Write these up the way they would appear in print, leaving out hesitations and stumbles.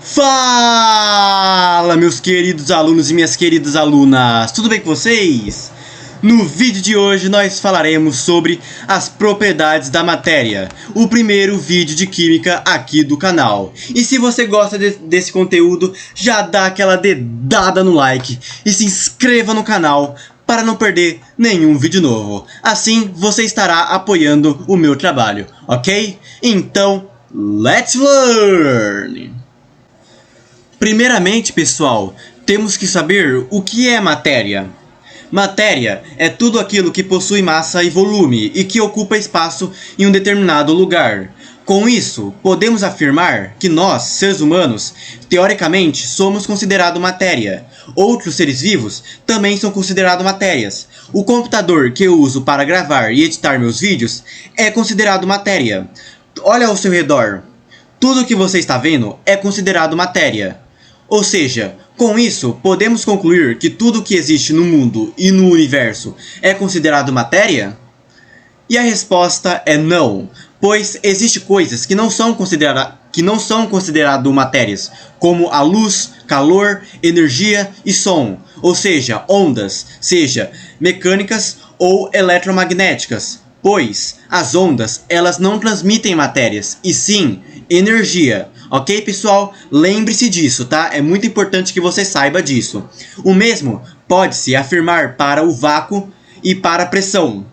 Fala, meus queridos alunos e minhas queridas alunas, tudo bem com vocês? No vídeo de hoje nós falaremos sobre as propriedades da matéria, o primeiro vídeo de química aqui do canal. E se você gosta desse conteúdo, já dá aquela dedada no like e se inscreva no canal para não perder nenhum vídeo novo. Assim você estará apoiando o meu trabalho, ok? Então, let's learn! Primeiramente, pessoal, temos que saber o que é matéria. Matéria é tudo aquilo que possui massa e volume e que ocupa espaço em um determinado lugar. Com isso, podemos afirmar que nós, seres humanos, teoricamente somos considerados matéria. Outros seres vivos também são considerados matérias. O computador que eu uso para gravar e editar meus vídeos é considerado matéria. Olha ao seu redor. Tudo que você está vendo é considerado matéria. Ou seja, com isso, podemos concluir que tudo que existe no mundo e no universo é considerado matéria? E a resposta é não, pois existem coisas que não são consideradas matérias, como a luz, calor, energia e som, ou seja, ondas, seja mecânicas ou eletromagnéticas, pois as ondas elas não transmitem matérias, e sim energia. Ok, pessoal? Lembre-se disso, tá? É muito importante que você saiba disso. O mesmo pode-se afirmar para o vácuo e para a pressão.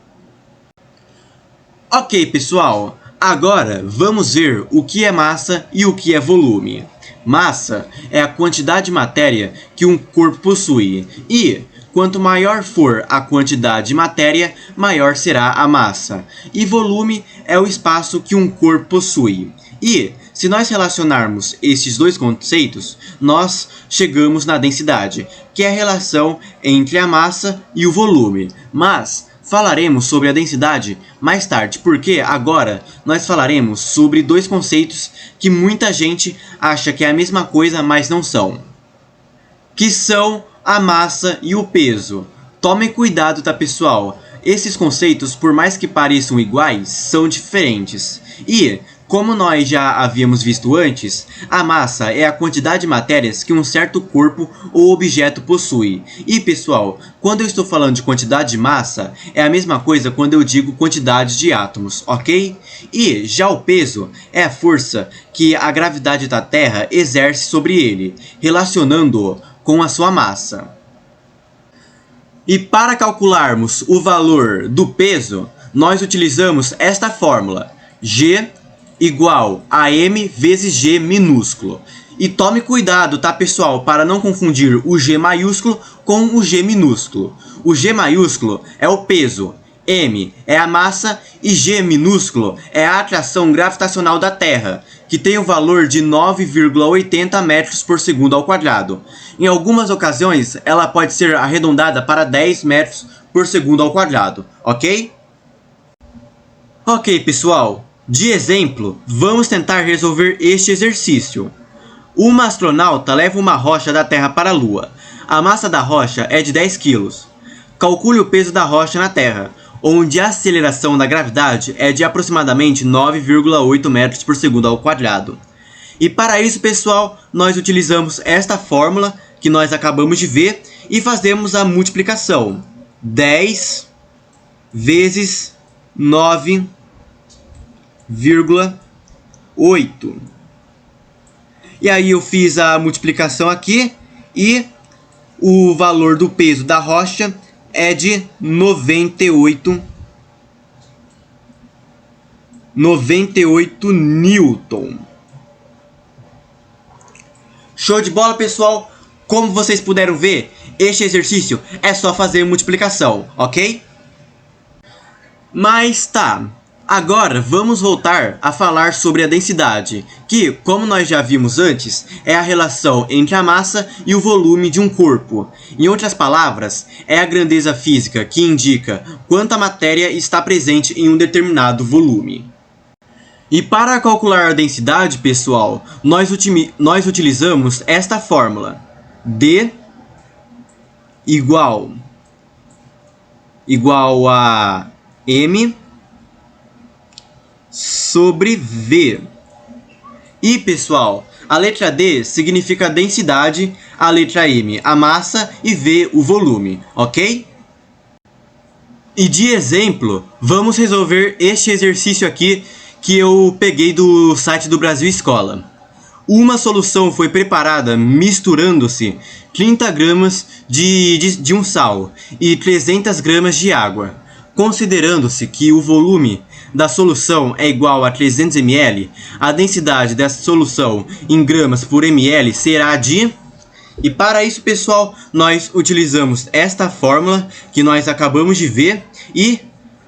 Ok, pessoal. Agora vamos ver o que é massa e o que é volume. Massa é a quantidade de matéria que um corpo possui. E quanto maior for a quantidade de matéria, maior será a massa. E volume é o espaço que um corpo possui. E se nós relacionarmos estes dois conceitos, nós chegamos na densidade, que é a relação entre a massa e o volume. Mas falaremos sobre a densidade mais tarde, porque agora nós falaremos sobre dois conceitos que muita gente acha que é a mesma coisa, mas não são. Que são a massa e o peso. Tomem cuidado, tá, pessoal? Esses conceitos, por mais que pareçam iguais, são diferentes. E como nós já havíamos visto antes, a massa é a quantidade de matérias que um certo corpo ou objeto possui. E pessoal, quando eu estou falando de quantidade de massa, é a mesma coisa quando eu digo quantidade de átomos, ok? E já o peso é a força que a gravidade da Terra exerce sobre ele, relacionando-o com a sua massa. E para calcularmos o valor do peso, nós utilizamos esta fórmula, G igual a M vezes G minúsculo. E tome cuidado, tá, pessoal, para não confundir o G maiúsculo com o G minúsculo. O G maiúsculo é o peso, M é a massa e G minúsculo é a atração gravitacional da Terra, que tem o valor de 9,80 metros por segundo ao quadrado. Em algumas ocasiões, ela pode ser arredondada para 10 metros por segundo ao quadrado, ok? Ok, pessoal. De exemplo, vamos tentar resolver este exercício. Uma astronauta leva uma rocha da Terra para a Lua. A massa da rocha é de 10 kg. Calcule o peso da rocha na Terra, onde a aceleração da gravidade é de aproximadamente 9,8 metros por segundo ao quadrado. E para isso, pessoal, nós utilizamos esta fórmula que nós acabamos de ver e fazemos a multiplicação. 10 vezes 9,8. E aí eu fiz a multiplicação aqui e o valor do peso da rocha é de 98 Newton. Show de bola, pessoal! Como vocês puderam ver, este exercício é só fazer multiplicação, ok? Mas tá, agora vamos voltar a falar sobre a densidade, que, como nós já vimos antes, é a relação entre a massa e o volume de um corpo. Em outras palavras, é a grandeza física que indica quanta matéria está presente em um determinado volume. E para calcular a densidade, pessoal, nós utilizamos esta fórmula. D igual a M sobre V. E, pessoal, A letra D significa a densidade, a letra M a massa e V o volume, ok? E de exemplo, vamos resolver este exercício aqui que eu peguei do site do Brasil Escola. Uma solução foi preparada misturando-se 30 gramas de um sal e 300 gramas de água. Considerando-se que o volume da solução é igual a 300 ml, a densidade dessa solução em gramas por ml será de... E para isso, pessoal, nós utilizamos esta fórmula que nós acabamos de ver e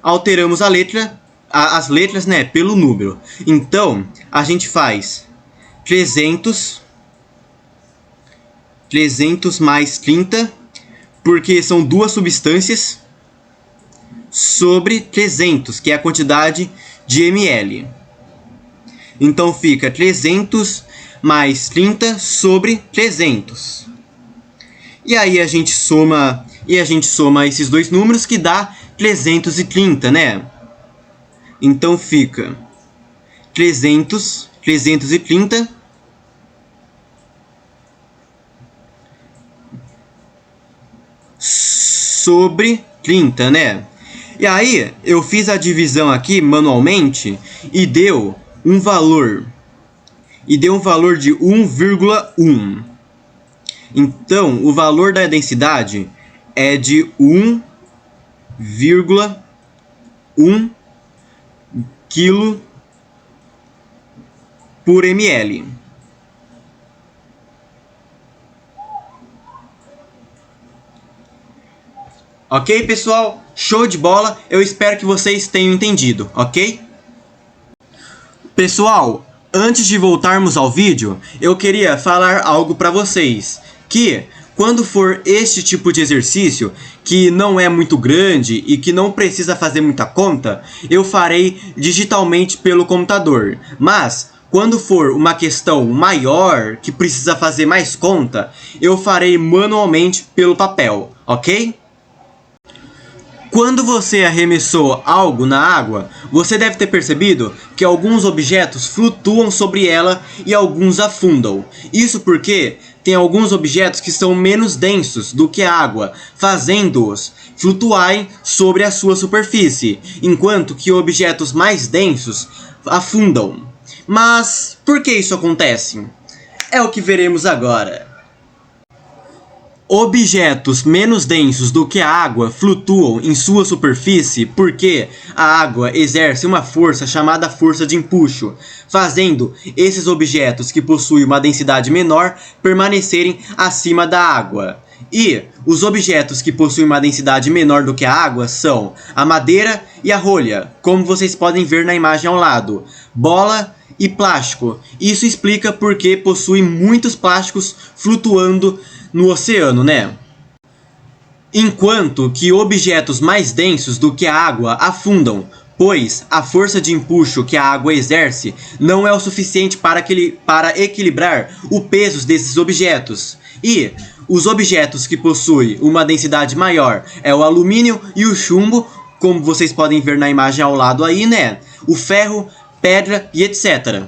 alteramos as letras, né, pelo número. Então, a gente faz 300 mais 30, porque são duas substâncias, sobre 300, que é a quantidade de ml. Então fica 300 mais 30 sobre 300. E aí a gente soma esses dois números que dá 330, né? Então fica 330 sobre 30, né? E aí eu fiz a divisão aqui manualmente e deu um valor de 1,1. Então o valor da densidade é de 1,1 kg por ml. Ok, pessoal? Show de bola! Eu espero que vocês tenham entendido, ok? Pessoal, antes de voltarmos ao vídeo, eu queria falar algo para vocês. Que quando for este tipo de exercício, que não é muito grande e que não precisa fazer muita conta, eu farei digitalmente pelo computador. Mas quando for uma questão maior, que precisa fazer mais conta, eu farei manualmente pelo papel, ok? Quando você arremessou algo na água, você deve ter percebido que alguns objetos flutuam sobre ela e alguns afundam. Isso porque tem alguns objetos que são menos densos do que a água, fazendo-os flutuarem sobre a sua superfície, enquanto que objetos mais densos afundam. Mas por que isso acontece? É o que veremos agora. Objetos menos densos do que a água flutuam em sua superfície porque a água exerce uma força chamada força de empuxo, fazendo esses objetos que possuem uma densidade menor permanecerem acima da água. E os objetos que possuem uma densidade menor do que a água são a madeira e a rolha, como vocês podem ver na imagem ao lado, bola e plástico. Isso explica por que possui muitos plásticos flutuando no oceano, né? Enquanto que objetos mais densos do que a água afundam, pois a força de empuxo que a água exerce não é o suficiente para equilibrar o peso desses objetos. E os objetos que possuem uma densidade maior é o alumínio e o chumbo, como vocês podem ver na imagem ao lado aí, né? O ferro, pedra e etc.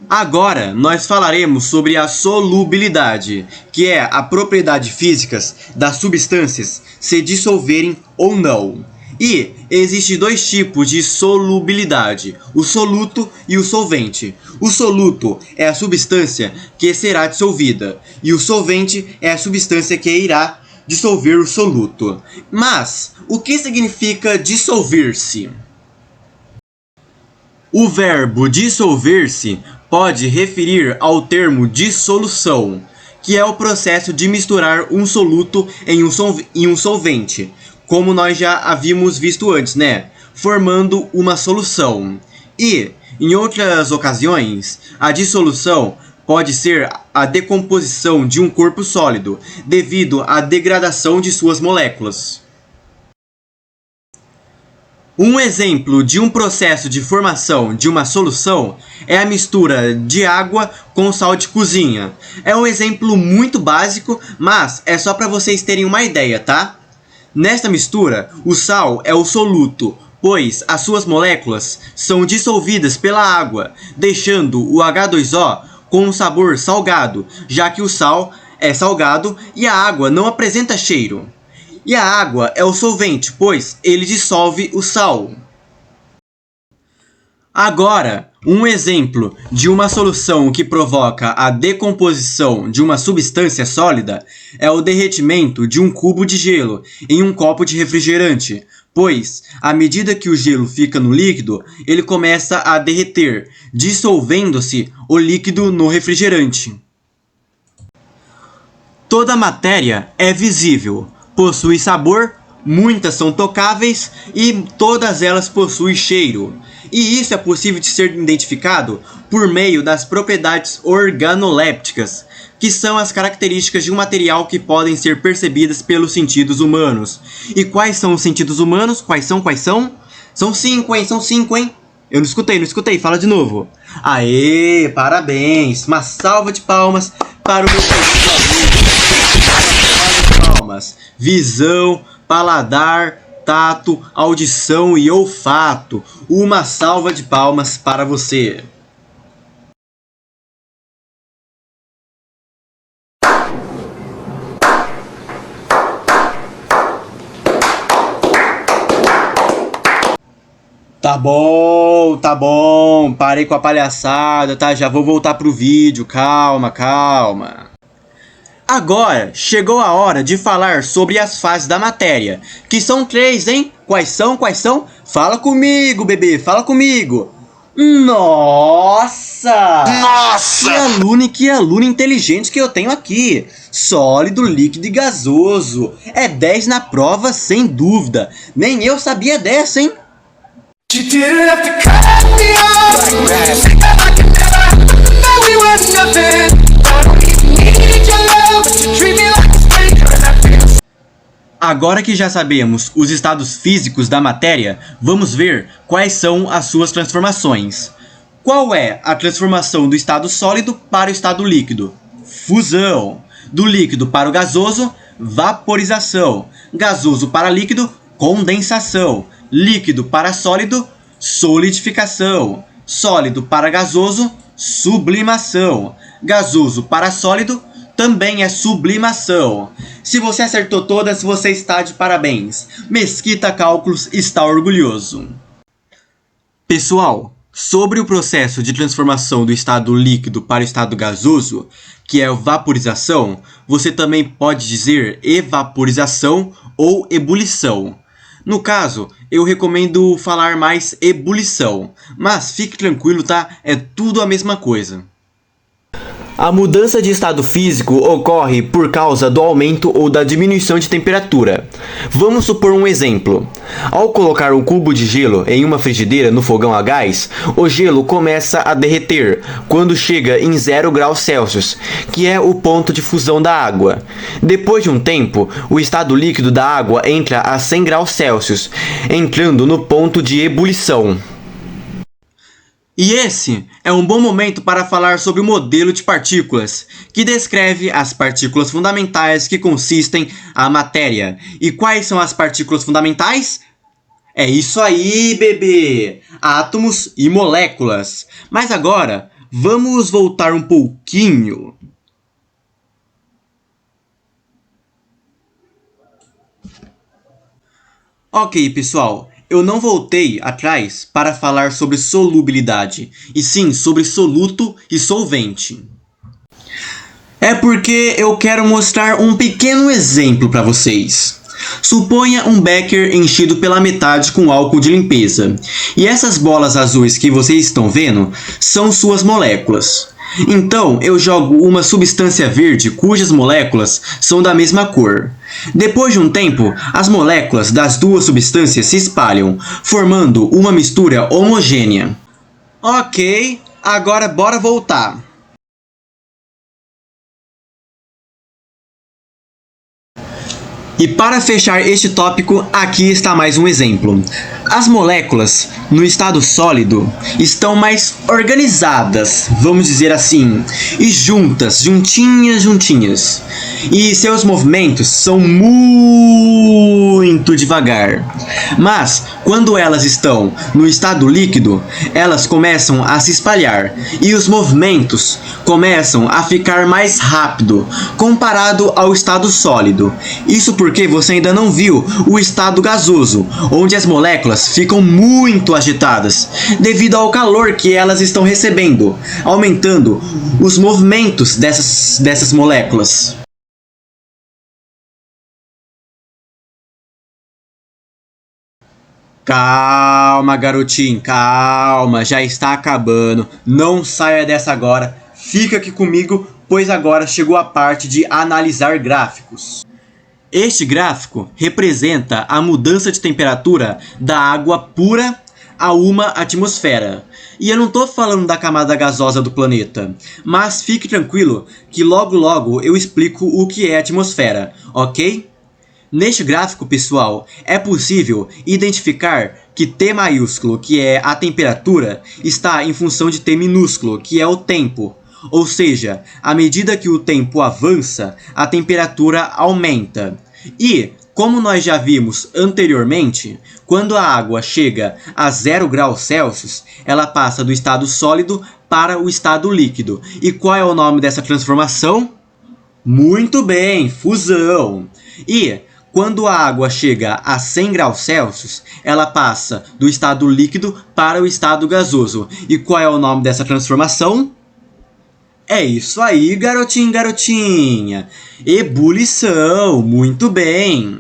Agora nós falaremos sobre a solubilidade, que é a propriedade física das substâncias se dissolverem ou não. E existem dois tipos de solubilidade, o soluto e o solvente. O soluto é a substância que será dissolvida, e o solvente é a substância que irá dissolver o soluto. Mas o que significa dissolver-se? O verbo dissolver-se pode referir ao termo dissolução, que é o processo de misturar um soluto em um solvente, como nós já havíamos visto antes, né? Formando uma solução. E, em outras ocasiões, a dissolução pode ser a decomposição de um corpo sólido, devido à degradação de suas moléculas. Um exemplo de um processo de formação de uma solução é a mistura de água com sal de cozinha. É um exemplo muito básico, mas é só para vocês terem uma ideia, tá? Nesta mistura, o sal é o soluto, pois as suas moléculas são dissolvidas pela água, deixando o H2O com um sabor salgado, já que o sal é salgado e a água não apresenta cheiro. E a água é o solvente, pois ele dissolve o sal. Agora, um exemplo de uma solução que provoca a decomposição de uma substância sólida é o derretimento de um cubo de gelo em um copo de refrigerante, pois, à medida que o gelo fica no líquido, ele começa a derreter, dissolvendo-se o líquido no refrigerante. Toda matéria é visível, possui sabor, muitas são tocáveis e todas elas possuem cheiro. E isso é possível de ser identificado por meio das propriedades organolépticas, que são as características de um material que podem ser percebidas pelos sentidos humanos. E quais são os sentidos humanos? Quais são? São 5, hein? São 5, hein? Eu não escutei. Fala de novo. Aê, parabéns. Uma salva de palmas para o meu palmas. Visão, paladar, tato, audição e olfato. Uma salva de palmas para você. Tá bom. Parei com a palhaçada, tá? Já vou voltar pro vídeo. Calma. Agora, chegou a hora de falar sobre as fases da matéria, que são 3, hein? Quais são? Fala comigo, bebê, fala comigo. Nossa! Que aluno inteligente que eu tenho aqui. Sólido, líquido e gasoso. É 10 na prova, sem dúvida. Nem eu sabia dessa, hein? You didn't have to cut me off. Like we were nothing. I don't even need your love, but you treat me like a stranger. Agora que já sabemos os estados físicos da matéria, vamos ver quais são as suas transformações. Qual é a transformação do estado sólido para o estado líquido? Fusão. Do líquido para o gasoso, vaporização. Gasoso para líquido, condensação. Líquido para sólido, solidificação. Sólido para gasoso, sublimação. Gasoso para sólido, também é sublimação. Se você acertou todas, você está de parabéns. Mesquita Cálculos está orgulhoso. Pessoal, sobre o processo de transformação do estado líquido para o estado gasoso, que é a vaporização, você também pode dizer evaporização ou ebulição. No caso, eu recomendo falar mais ebulição, mas fique tranquilo, tá? É tudo a mesma coisa. A mudança de estado físico ocorre por causa do aumento ou da diminuição de temperatura. Vamos supor um exemplo. Ao colocar um cubo de gelo em uma frigideira no fogão a gás, o gelo começa a derreter quando chega em 0 graus Celsius, que é o ponto de fusão da água. Depois de um tempo, o estado líquido da água entra a 100 graus Celsius, entrando no ponto de ebulição. E esse é um bom momento para falar sobre o modelo de partículas, que descreve as partículas fundamentais que consistem a matéria. E quais são as partículas fundamentais? É isso aí, bebê! Átomos e moléculas. Mas agora, vamos voltar um pouquinho. Ok, pessoal. Eu não voltei atrás para falar sobre solubilidade, e sim sobre soluto e solvente. É porque eu quero mostrar um pequeno exemplo para vocês. Suponha um becker enchido pela metade com álcool de limpeza, e essas bolas azuis que vocês estão vendo são suas moléculas. Então, eu jogo uma substância verde cujas moléculas são da mesma cor. Depois de um tempo, as moléculas das duas substâncias se espalham, formando uma mistura homogênea. Ok, agora bora voltar. E para fechar este tópico, aqui está mais um exemplo. As moléculas no estado sólido estão mais organizadas, vamos dizer assim, e juntas, juntinhas. E seus movimentos são muito devagar. Mas quando elas estão no estado líquido, elas começam a se espalhar e os movimentos começam a ficar mais rápido comparado ao estado sólido. Isso porque você ainda não viu o estado gasoso, onde as moléculas ficam muito agitadas devido ao calor que elas estão recebendo, aumentando os movimentos dessas moléculas. Calma, garotinho, calma, já está acabando. Não saia dessa agora. Fica aqui comigo, pois agora chegou a parte de analisar gráficos. Este gráfico representa a mudança de temperatura da água pura a uma atmosfera. E eu não estou falando da camada gasosa do planeta, mas fique tranquilo que logo eu explico o que é atmosfera, ok? Neste gráfico, pessoal, é possível identificar que T maiúsculo, que é a temperatura, está em função de T minúsculo, que é o tempo. Ou seja, à medida que o tempo avança, a temperatura aumenta. E, como nós já vimos anteriormente, quando a água chega a 0 graus Celsius, ela passa do estado sólido para o estado líquido. E qual é o nome dessa transformação? Muito bem, fusão! E quando a água chega a 100 graus Celsius, ela passa do estado líquido para o estado gasoso. E qual é o nome dessa transformação? É isso aí, garotinho, garotinha. Ebulição, muito bem.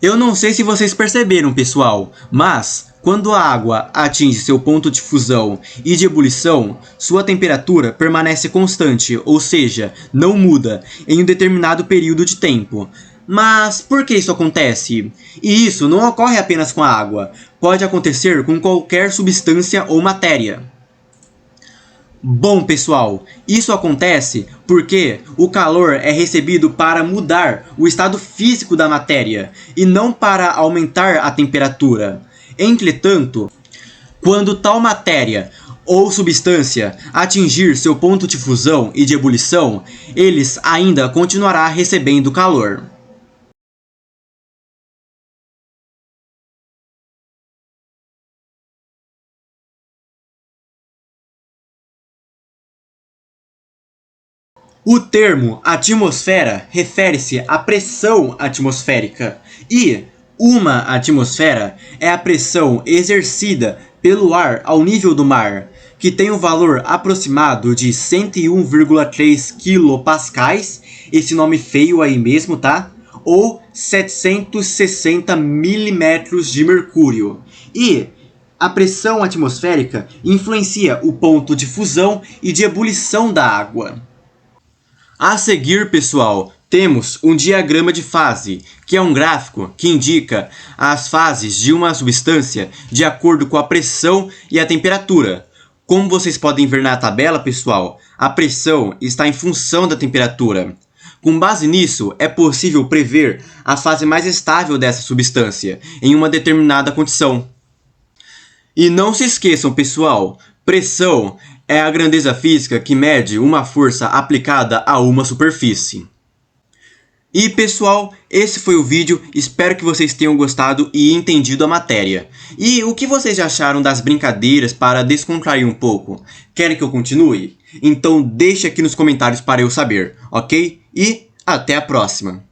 Eu não sei se vocês perceberam, pessoal, mas quando a água atinge seu ponto de fusão e de ebulição, sua temperatura permanece constante, ou seja, não muda em um determinado período de tempo. Mas por que isso acontece? E isso não ocorre apenas com a água, pode acontecer com qualquer substância ou matéria. Bom, pessoal, isso acontece porque o calor é recebido para mudar o estado físico da matéria e não para aumentar a temperatura. Entretanto, quando tal matéria ou substância atingir seu ponto de fusão e de ebulição, eles ainda continuará recebendo calor. O termo atmosfera refere-se à pressão atmosférica e uma atmosfera é a pressão exercida pelo ar ao nível do mar, que tem um valor aproximado de 101,3 kPa, esse nome feio aí mesmo, tá? Ou 760 milímetros de mercúrio. E a pressão atmosférica influencia o ponto de fusão e de ebulição da água. A seguir, pessoal, temos um diagrama de fase, que é um gráfico que indica as fases de uma substância de acordo com a pressão e a temperatura. Como vocês podem ver na tabela, pessoal, a pressão está em função da temperatura. Com base nisso, é possível prever a fase mais estável dessa substância em uma determinada condição. E não se esqueçam, pessoal, pressão é a grandeza física que mede uma força aplicada a uma superfície. E pessoal, esse foi o vídeo, espero que vocês tenham gostado e entendido a matéria. E o que vocês acharam das brincadeiras para descontrair um pouco? Querem que eu continue? Então deixe aqui nos comentários para eu saber, ok? E até a próxima!